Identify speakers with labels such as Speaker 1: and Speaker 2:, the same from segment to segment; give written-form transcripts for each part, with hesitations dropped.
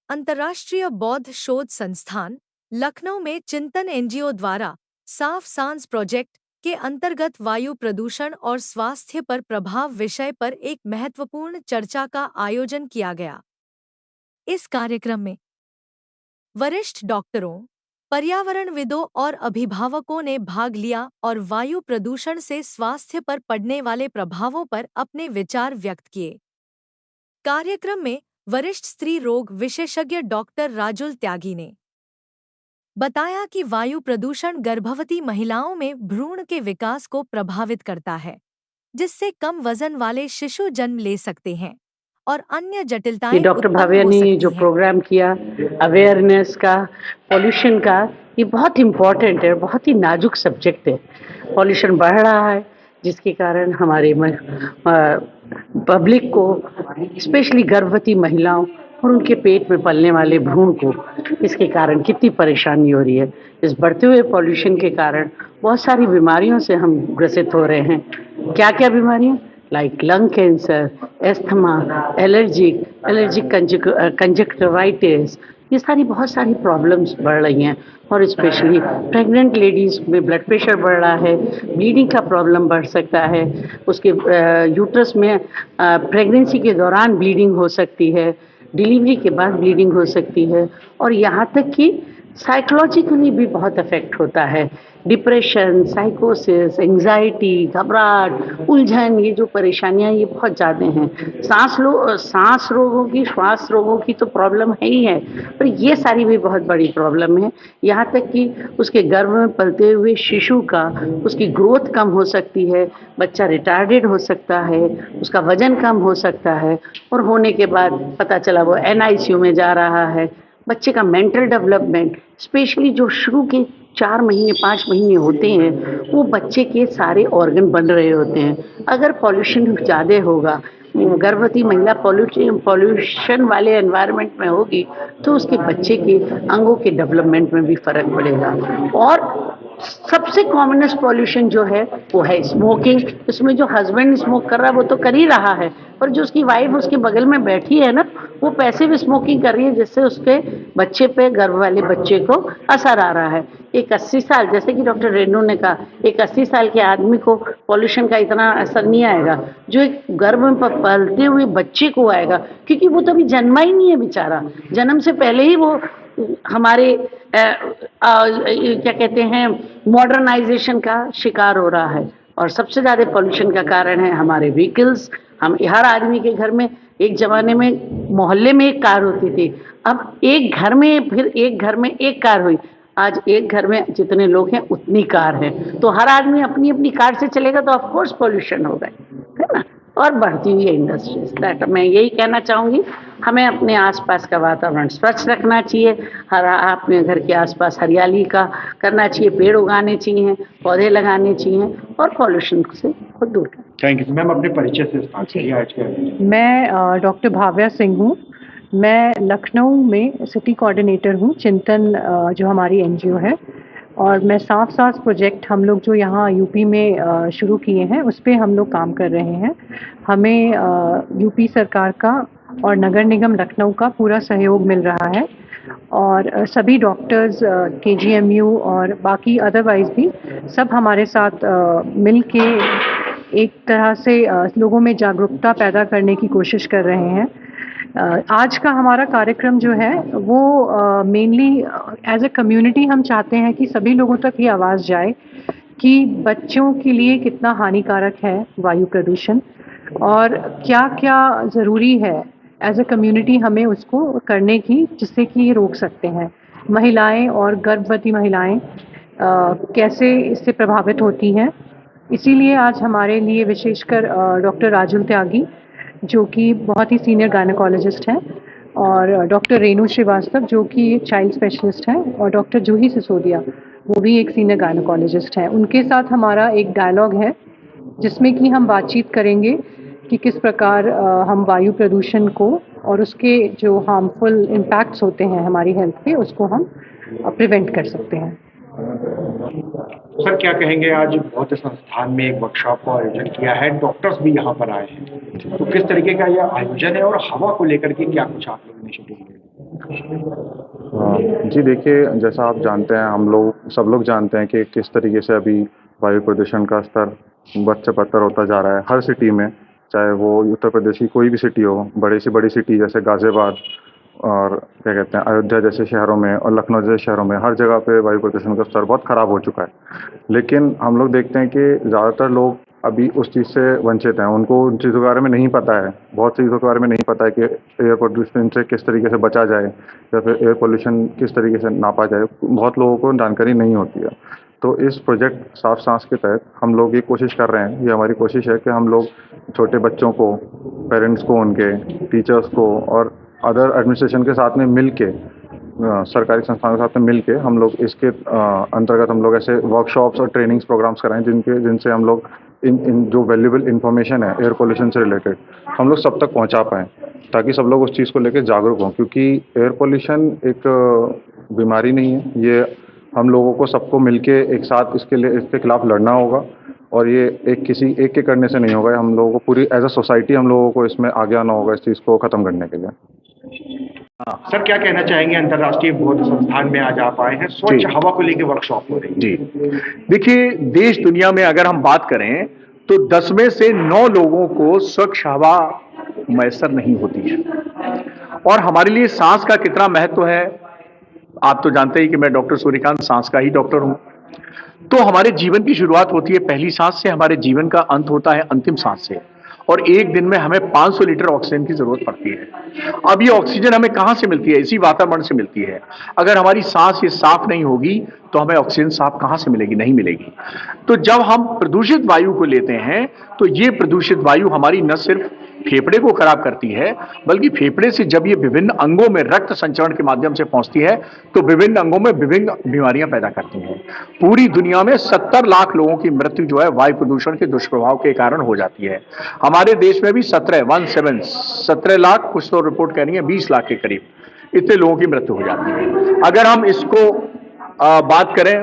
Speaker 1: अंतर्राष्ट्रीय बौद्ध शोध संस्थान लखनऊ में चिंतन एनजीओ द्वारा साफ सांस प्रोजेक्ट के अंतर्गत वायु प्रदूषण और स्वास्थ्य पर प्रभाव विषय पर एक महत्वपूर्ण चर्चा का आयोजन किया गया। इस कार्यक्रम में वरिष्ठ डॉक्टरों, पर्यावरणविदों और अभिभावकों ने भाग लिया और वायु प्रदूषण से स्वास्थ्य पर पड़ने वाले प्रभावों पर अपने विचार व्यक्त किए। कार्यक्रम में वरिष्ठ स्त्री रोग विशेषज्ञ डॉक्टर राजुल त्यागी ने बताया कि वायु प्रदूषण गर्भवती महिलाओं में भ्रूण के विकास को प्रभावित करता है, जिससे कम वजन वाले शिशु जन्म ले सकते हैं और अन्य जटिलताएं
Speaker 2: डॉक्टर
Speaker 1: उत्पन्न
Speaker 2: भाव्या
Speaker 1: हो
Speaker 2: ने
Speaker 1: सकती
Speaker 2: जो
Speaker 1: हैं।
Speaker 2: प्रोग्राम किया अवेयरनेस का, पॉल्यूशन का, ये बहुत इम्पोर्टेंट है, बहुत ही नाजुक सब्जेक्ट है। पॉल्यूशन बढ़ रहा है जिसके कारण हमारे पब्लिक को, स्पेशली गर्भवती महिलाओं और उनके पेट में पलने वाले भ्रूण को, इसके कारण कितनी परेशानी हो रही है। इस बढ़ते हुए पॉल्यूशन के कारण बहुत सारी बीमारियों से हम ग्रसित हो रहे हैं। क्या क्या बीमारियाँ? Like lung cancer, asthma, allergic conjunctivitis, ये सारी बहुत सारी प्रॉब्लम्स बढ़ रही हैं। और स्पेशली प्रेग्नेंट लेडीज़ में ब्लड प्रेशर बढ़ रहा है, ब्लीडिंग का प्रॉब्लम बढ़ सकता है, उसके यूट्रस में प्रेगनेंसी के दौरान ब्लीडिंग हो सकती है, डिलीवरी के बाद ब्लीडिंग हो सकती है, और यहाँ तक कि साइकोलॉजिकली भी बहुत अफेक्ट होता है। डिप्रेशन, साइकोसिस, एंग्जाइटी, घबराहट, उलझन, ये जो परेशानियाँ ये बहुत ज़्यादा हैं। सांस रोगों की, श्वास रोगों की तो प्रॉब्लम है ही है, पर ये सारी भी बहुत बड़ी प्रॉब्लम है। यहाँ तक कि उसके गर्भ में पलते हुए शिशु का, उसकी ग्रोथ कम हो सकती है, बच्चा रिटार्डेड हो सकता है, उसका वजन कम हो सकता है, और होने के बाद पता चला वो एनआईसीयू में जा रहा है। बच्चे का मेंटल डेवलपमेंट, स्पेशली जो शुरू के 4 महीने 5 महीने होते हैं, वो बच्चे के सारे ऑर्गन बन रहे होते हैं। अगर पॉल्यूशन ज़्यादा होगा, गर्भवती महिला पॉल्यूशन वाले एनवायरनमेंट में होगी, तो उसके बच्चे के अंगों के डेवलपमेंट में भी फ़र्क पड़ेगा। और सबसे कॉमनेस्ट पॉल्यूशन जो है वो है स्मोकिंग। इसमें जो हस्बैंड स्मोक कर रहा है वो तो कर ही रहा है, पर जो उसकी वाइफ उसके बगल में बैठी है ना, वो पैसिव स्मोकिंग कर रही है, जिससे उसके बच्चे पे, गर्भ वाले बच्चे को असर आ रहा है। एक 80 साल, जैसे कि डॉक्टर रेणु ने कहा, एक 80 साल के आदमी को पॉल्यूशन का इतना असर नहीं आएगा जो एक गर्भ में पलते हुए बच्चे को आएगा, क्योंकि वो तो अभी जन्मा ही नहीं है बेचारा। जन्म से पहले ही वो हमारे क्या कहते हैं, मॉडर्नाइजेशन का शिकार हो रहा है। और सबसे ज़्यादा पॉल्यूशन का कारण है हमारे व्हीकल्स। हम, हर आदमी के घर में, एक ज़माने में मोहल्ले में एक कार होती थी, अब एक घर में, फिर एक घर में एक कार हुई, आज एक घर में जितने लोग हैं उतनी कार है। तो हर आदमी अपनी अपनी कार से चलेगा तो ऑफ कोर्स पॉल्यूशन होगा, है ना। और बढ़ती हुई इंडस्ट्रीज, दैट मैं यही कहना चाहूँगी, हमें अपने आसपास का वातावरण स्वच्छ रखना चाहिए। अपने घर के आसपास हरियाली का करना चाहिए, पेड़ उगाने चाहिए, पौधे लगाने चाहिए, और पॉल्यूशन से खुद दूर करना।
Speaker 3: Thank you ma'am. अपने परिचय से स्टार्ट करिए आज के।
Speaker 4: मैं डॉक्टर भाव्या सिंह हूँ। मैं लखनऊ में सिटी कोऑर्डिनेटर हूँ, चिंतन जो हमारी एनजीओ है, और मैं साफ सांस प्रोजेक्ट हम लोग जो यहाँ यूपी में शुरू किए हैं उस पर हम लोग काम कर रहे हैं। हमें यूपी सरकार का और नगर निगम लखनऊ का पूरा सहयोग मिल रहा है, और सभी डॉक्टर्स, केजीएमयू और बाकी अदरवाइज भी सब हमारे साथ मिल के एक तरह से लोगों में जागरूकता पैदा करने की कोशिश कर रहे हैं। आज का हमारा कार्यक्रम जो है वो मेनली एज ए कम्युनिटी हम चाहते हैं कि सभी लोगों तक ये आवाज़ जाए कि बच्चों के लिए कितना हानिकारक है वायु प्रदूषण, और क्या क्या ज़रूरी है एज ए कम्युनिटी हमें उसको करने की, जिससे कि ये रोक सकते हैं। महिलाएं और गर्भवती महिलाएं कैसे इससे प्रभावित होती हैं, इसीलिए आज हमारे लिए विशेषकर डॉक्टर राजुल त्यागी जो कि बहुत ही सीनियर गायनेकोलॉजिस्ट हैं, और डॉक्टर रेणु श्रीवास्तव जो कि चाइल्ड स्पेशलिस्ट हैं, और डॉक्टर जूही सिसोदिया वो भी एक सीनियर गायनेकोलॉजिस्ट हैं। उनके साथ हमारा एक डायलॉग है जिसमें कि हम बातचीत करेंगे कि किस प्रकार हम वायु प्रदूषण को और उसके जो हार्मफुल इम्पैक्ट्स होते हैं हमारी हेल्थ पे, उसको हम प्रिवेंट कर सकते हैं।
Speaker 3: सर क्या कहेंगे, आज बौद्ध संस्थान में एक वर्कशॉप का आयोजन किया है, डॉक्टर्स भी यहाँ पर आए हैं, तो किस तरीके का यह आयोजन है और हवा को लेकर के क्या कुछ आप लोग इनिशिएटिव ले रहे हैं?
Speaker 5: जी देखिए, जैसा आप जानते हैं, हम लोग सब लोग जानते हैं कि किस तरीके से अभी वायु प्रदूषण का स्तर बद से बदतर होता जा रहा है हर सिटी में, चाहे वो उत्तर प्रदेश की कोई भी सिटी हो, बड़ी से बड़ी सिटी जैसे गाज़ियाबाद और क्या कहते हैं अयोध्या जैसे शहरों में और लखनऊ जैसे शहरों में हर जगह पे वायु प्रदूषण का स्तर बहुत ख़राब हो चुका है। लेकिन हम लोग देखते हैं कि ज़्यादातर लोग अभी उस चीज़ से वंचित हैं, उनको उन चीज़ों के बारे में नहीं पता है, बहुत सी चीज़ों के बारे में नहीं पता है कि एयर पोल्यूशन से किस तरीके से बचा जाए या फिर एयर पोल्यूशन किस तरीके से नापा जाए, बहुत लोगों को जानकारी नहीं होती है। तो इस प्रोजेक्ट साफ सांस के तहत हम लोग ये कोशिश कर रहे हैं, ये हमारी कोशिश है कि हम लोग छोटे बच्चों को, पेरेंट्स को, उनके टीचर्स को और अदर एडमिनिस्ट्रेशन के साथ में मिल के, सरकारी संस्थानों के साथ में मिल के हम लोग इसके अंतर्गत हम लोग ऐसे वर्कशॉप्स और ट्रेनिंग्स प्रोग्राम्स कराएं जिनसे हम लोग इन जो वैल्यूएबल इन्फॉर्मेशन है एयर पोल्यूशन से रिलेटेड हम लोग सब तक पहुंचा पाएँ, ताकि सब लोग उस चीज़ को लेकर जागरूक हों। क्योंकि एयर पोल्यूशन एक बीमारी नहीं है, ये हम लोगों को सबको मिलके एक साथ इसके खिलाफ लड़ना होगा और ये किसी एक के करने से नहीं होगा। हम लोगों को पूरी एज अ सोसाइटी हम लोगों को इसमें आगे आना होगा इस चीज़ को ख़त्म करने के लिए।
Speaker 3: सर क्या कहना चाहेंगे, अंतर्राष्ट्रीय बौद्ध संस्थान में आज आप आए हैं, स्वच्छ हवा को लेकर वर्कशॉप हो रही है।
Speaker 6: जी देखिए, देश दुनिया में अगर हम बात करें तो 10 में से 9 लोगों को स्वच्छ हवा मैसर नहीं होती है। और हमारे लिए सांस का कितना महत्व है आप तो जानते ही कि मैं डॉक्टर सूर्यकांत सांस का ही डॉक्टर हूं। तो हमारे जीवन की शुरुआत होती है पहली सांस से, हमारे जीवन का अंत होता है अंतिम सांस से। और एक दिन में हमें 500 लीटर ऑक्सीजन की जरूरत पड़ती है। अब ये ऑक्सीजन हमें कहां से मिलती है? इसी वातावरण से मिलती है। अगर हमारी सांस ये साफ नहीं होगी तो हमें ऑक्सीजन साफ कहां से मिलेगी? नहीं मिलेगी। तो जब हम प्रदूषित वायु को लेते हैं तो ये प्रदूषित वायु हमारी न सिर्फ फेफड़े को खराब करती है, बल्कि फेफड़े से जब ये विभिन्न अंगों में रक्त संचरण के माध्यम से पहुंचती है तो विभिन्न अंगों में विभिन्न बीमारियां पैदा करती हैं। पूरी दुनिया में 70 लाख लोगों की मृत्यु जो है वायु प्रदूषण के दुष्प्रभाव के कारण हो जाती है। हमारे देश में भी 17 लाख, कुछ तो रिपोर्ट कह रही है 20 लाख के करीब इतने लोगों की मृत्यु हो जाती है। अगर हम इसको बात करें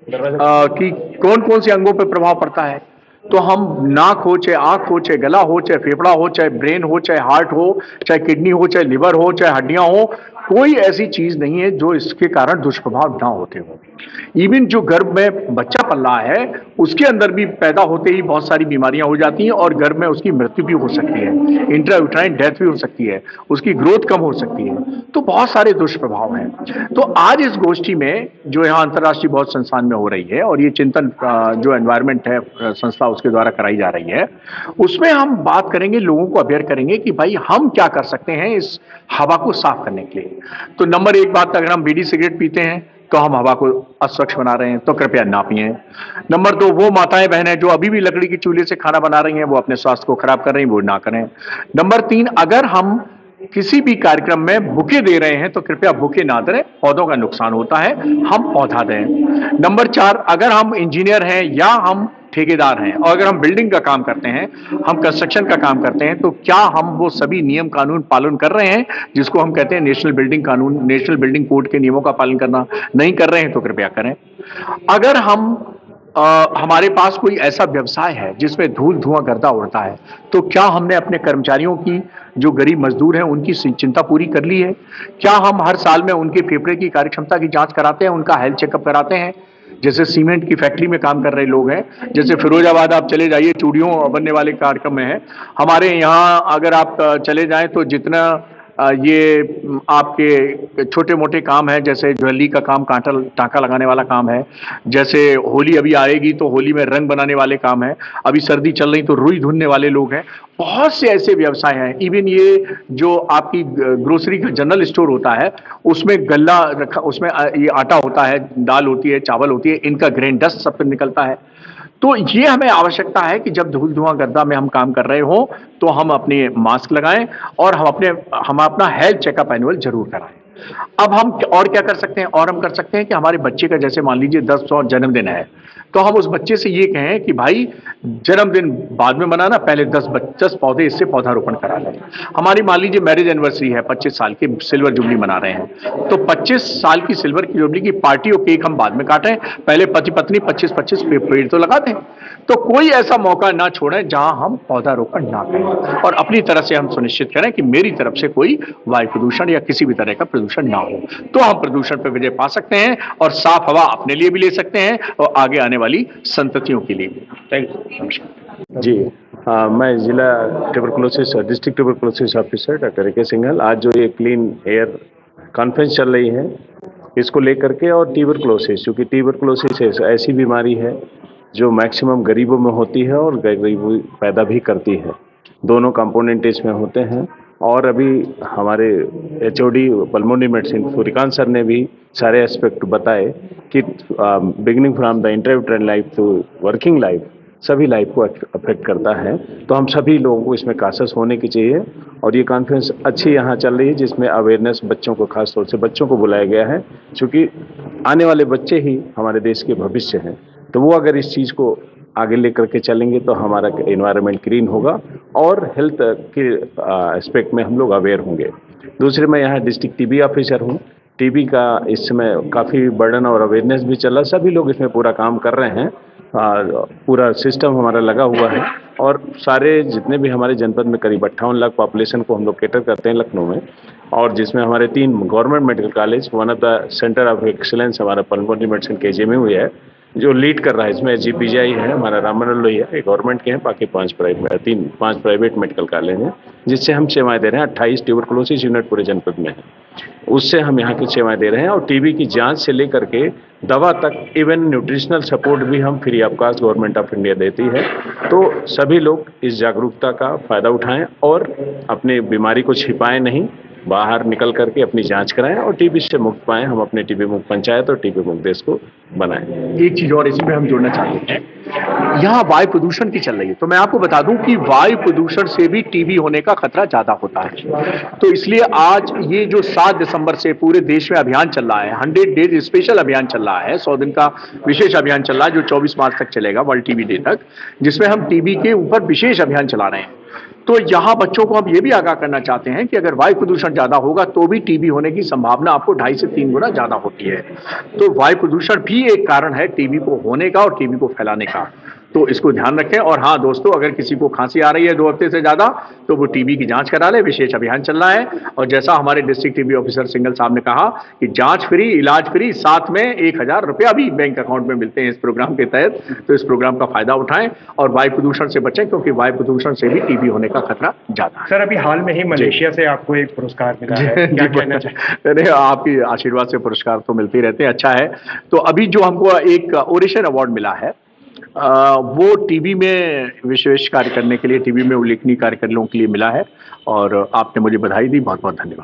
Speaker 6: कि कौन कौन से अंगों पर प्रभाव पड़ता है, तो हम नाक हो, चाहे आंख हो, चाहे गला हो, चाहे फेफड़ा हो, चाहे ब्रेन हो, चाहे हार्ट हो, चाहे किडनी हो, चाहे लिवर हो, चाहे हड्डियां हो, कोई ऐसी चीज नहीं है जो इसके कारण दुष्प्रभाव ना होते हो। इवन जो गर्भ में बच्चा पल रहा है उसके अंदर भी पैदा होते ही बहुत सारी बीमारियां हो जाती हैं और गर्भ में उसकी मृत्यु भी हो सकती है, इंट्रायूट्राइन डेथ भी हो सकती है, उसकी ग्रोथ कम हो सकती है। तो बहुत सारे दुष्प्रभाव हैं। तो आज इस गोष्ठी में जो यहाँ अंतर्राष्ट्रीय बौद्ध संस्थान में हो रही है और ये चिंतन जो एनवायरमेंट है संस्था उसके द्वारा कराई जा रही है, उसमें हम बात करेंगे, लोगों को अवेयर करेंगे कि भाई हम क्या कर सकते हैं इस हवा को साफ करने के लिए। तो नंबर एक बात, अगर हम बीड़ी सिगरेट पीते हैं तो हम हवा को अस्वच्छ बना रहे हैं, तो कृपया ना पिएं। नंबर दो, वो माताएं बहनें जो अभी भी लकड़ी की चूल्हे से खाना बना रही हैं वो अपने स्वास्थ्य को खराब कर रही हैं, वो ना करें। नंबर तीन, अगर हम किसी भी कार्यक्रम में बुके दे रहे हैं तो कृपया बुके ना दें, पौधों का नुकसान होता है, हम पौधा दें। नंबर चार, अगर हम इंजीनियर हैं या हम ठेकेदार हैं और अगर हम बिल्डिंग का काम करते हैं, हम कंस्ट्रक्शन का काम करते हैं, तो क्या हम वो सभी नियम कानून पालन कर रहे हैं जिसको हम कहते हैं नेशनल बिल्डिंग कानून, नेशनल बिल्डिंग कोड के नियमों का पालन करना नहीं कर रहे हैं तो कृपया करें। अगर हम हमारे पास कोई ऐसा व्यवसाय है जिसमें धूल धुआं गर्दा उड़ता है, तो क्या हमने अपने कर्मचारियों की, जो गरीब मजदूर हैं, उनकी चिंता पूरी कर ली है? क्या हम हर साल में उनके फेफड़े की कार्यक्षमता की जांच कराते हैं, उनका हेल्थ चेकअप कराते हैं? जैसे सीमेंट की फैक्ट्री में काम कर रहे लोग हैं, जैसे फिरोजाबाद आप चले जाइए, चूड़ियों बनने वाले कार्यक्रम में है। हमारे यहाँ अगर आप चले जाएं तो जितना ये आपके छोटे मोटे काम है, जैसे ज्वेलरी का काम, टांका लगाने वाला काम है, जैसे होली अभी आएगी तो होली में रंग बनाने वाले काम है, अभी सर्दी चल रही तो रुई धुनने वाले लोग हैं, बहुत से ऐसे व्यवसाय हैं। इवन ये जो आपकी ग्रोसरी का जनरल स्टोर होता है उसमें गल्ला रखा, उसमें ये आटा होता है, दाल होती है, चावल होती है, इनका ग्रेन डस्ट सब पे निकलता है। तो ये हमें आवश्यकता है कि जब धूल धुआं गर्दा में हम काम कर रहे हो तो हम अपने मास्क लगाएं और हम अपना हेल्थ चेकअप एनुअल जरूर कराएं। अब हम और क्या कर सकते हैं? और हम कर सकते हैं कि हमारे बच्चे का, जैसे मान लीजिए 10 जन्मदिन है, तो हम उस बच्चे से ये कहें कि भाई जन्मदिन बाद में मनाना, पहले 10 पौधे इससे पौधारोपण करा लें। हमारी मान लीजिए मैरिज एनिवर्सरी है, 25 साल की सिल्वर जुबली मना रहे हैं, तो 25 साल की सिल्वर की जुबली की पार्टी और केक हम बाद में काटें, पहले पति पत्नी 25-25 पेड़ तो लगा दें। तो कोई ऐसा मौका ना छोड़ें जहां हम पौधारोपण ना करें, और अपनी तरह से हम सुनिश्चित करें कि मेरी तरफ से कोई वायु प्रदूषण या किसी भी तरह का प्रदूषण ना हो। तो हम प्रदूषण पर विजय पा सकते हैं और साफ हवा अपने लिए भी ले सकते हैं और आगे आने वाली संततियों के लिए भी। Thank you. नमस्कार
Speaker 7: जी। मैं जिला tuberculosis district tuberculosis officer doctor A K. Singhal, आज जो ये क्लीन एयर कॉन्फ्रेंस चल रही है इसको लेकर के, और ट्यूबरकुलोसिस, क्योंकि ट्यूबरकुलोसिस ऐसी बीमारी है जो मैक्सिमम गरीबों में होती है और गरीबी पैदा भी करती है। दोनों कंपोनेंट इसमें होते हैं। और अभी हमारे HOD pulmonary medicine Suryakant sir ने भी सारे एस्पेक्ट बताए कि beginning from the intrauterine life to working life, सभी लाइफ को अफेक्ट करता है। तो हम सभी लोगों को इसमें कासस होने की चाहिए। और ये कॉन्फ्रेंस अच्छी यहाँ चल रही है जिसमें अवेयरनेस बच्चों को, खास तौर से बच्चों को बुलाया गया है, क्योंकि आने वाले बच्चे ही हमारे देश के भविष्य हैं। तो वो अगर इस चीज़ को आगे लेकर के चलेंगे तो हमारा एनवायरनमेंट ग्रीन होगा और हेल्थ के एस्पेक्ट में हम लोग अवेयर होंगे। दूसरे, मैं यहाँ डिस्ट्रिक्ट टीबी ऑफिसर हूँ। टीबी का इस समय काफ़ी बर्डन और अवेयरनेस भी चल रहा है, सभी लोग इसमें पूरा काम कर रहे हैं। पूरा सिस्टम हमारा लगा हुआ है और सारे जितने भी हमारे जनपद में करीब 58 लाख पॉपुलेशन को हम लोग कैटर करते हैं लखनऊ में, और जिसमें हमारे 3 government medical college, one of the centre of excellence हमारा पल्मोनरी मेडिसिन KGMU है जो लीड कर रहा है। इसमें SGPGI है, हमारा राम मनोहर लोहिया है, गवर्नमेंट के हैं, बाकी 5 प्राइवेट मेडिकल कॉलेज हैं, जिससे हम सेवाएं दे रहे हैं। 28 ट्यूबरकुलोसिस यूनिट पूरे जनपद में है, उससे हम यहाँ की सेवाएं दे रहे हैं। और टीबी की जांच से लेकर के दवा तक, इवन न्यूट्रिशनल सपोर्ट भी हम free of cost government of India देती है। तो सभी लोग इस जागरूकता का फ़ायदा उठाएं और अपनी बीमारी को छिपाएं नहीं, बाहर निकल करके अपनी जांच कराएं और टीबी से मुक्त पाएं। हम अपने टीबी मुक्त पंचायत और टीबी मुक्त देश को बनाएं।
Speaker 6: एक चीज और इसमें हम जोड़ना चाहते हैं, यहाँ वायु प्रदूषण की चल रही है, तो मैं आपको बता दूं कि वायु प्रदूषण से भी टीबी होने का खतरा ज्यादा होता है। तो इसलिए आज ये जो 7 दिसंबर से पूरे देश में अभियान चल रहा है, 100 डेज स्पेशल अभियान चल रहा है, 100 दिन का विशेष अभियान चल रहा है जो 24 मार्च तक चलेगा, वर्ल्ड टीबी डे तक, जिसमें हम टीबी के ऊपर विशेष अभियान चला रहे हैं। तो यहाँ बच्चों को हम ये भी आगाह करना चाहते हैं कि अगर वायु प्रदूषण ज्यादा होगा तो भी टीबी होने की संभावना आपको 2.5 से 3 गुना ज्यादा होती है। तो वायु प्रदूषण भी एक कारण है टीबी को होने का और टीबी को फैलाने का, तो इसको ध्यान रखें। और हाँ दोस्तों, अगर किसी को खांसी आ रही है 2 हफ्ते से ज्यादा तो वो टीबी की जांच करा ले, विशेष अभियान चल रहा है। और जैसा हमारे डिस्ट्रिक्ट टीबी ऑफिसर सिंघल साहब ने कहा कि जांच फ्री, इलाज फ्री, साथ में 1000 रुपया भी बैंक अकाउंट में मिलते हैं इस प्रोग्राम के तहत। तो इस प्रोग्राम का फायदा उठाएं और वायु प्रदूषण से बचें, क्योंकि वायु प्रदूषण से भी टीबी होने का खतरा ज्यादा है।
Speaker 3: सर, अभी हाल में ही मलेशिया से आपको एक पुरस्कार मिला है, क्या कहना चाहिए?
Speaker 6: अरे आपकी आशीर्वाद से पुरस्कार तो मिलते ही रहते हैं, अच्छा है। तो अभी जो हमको एक ओरेशन अवार्ड मिला है, वो टीबी में विशेष कार्य करने के लिए, टीबी में उल्लेखनीय कार्य करने के लिए मिला है। और आपने मुझे बधाई दी, बहुत बहुत धन्यवाद।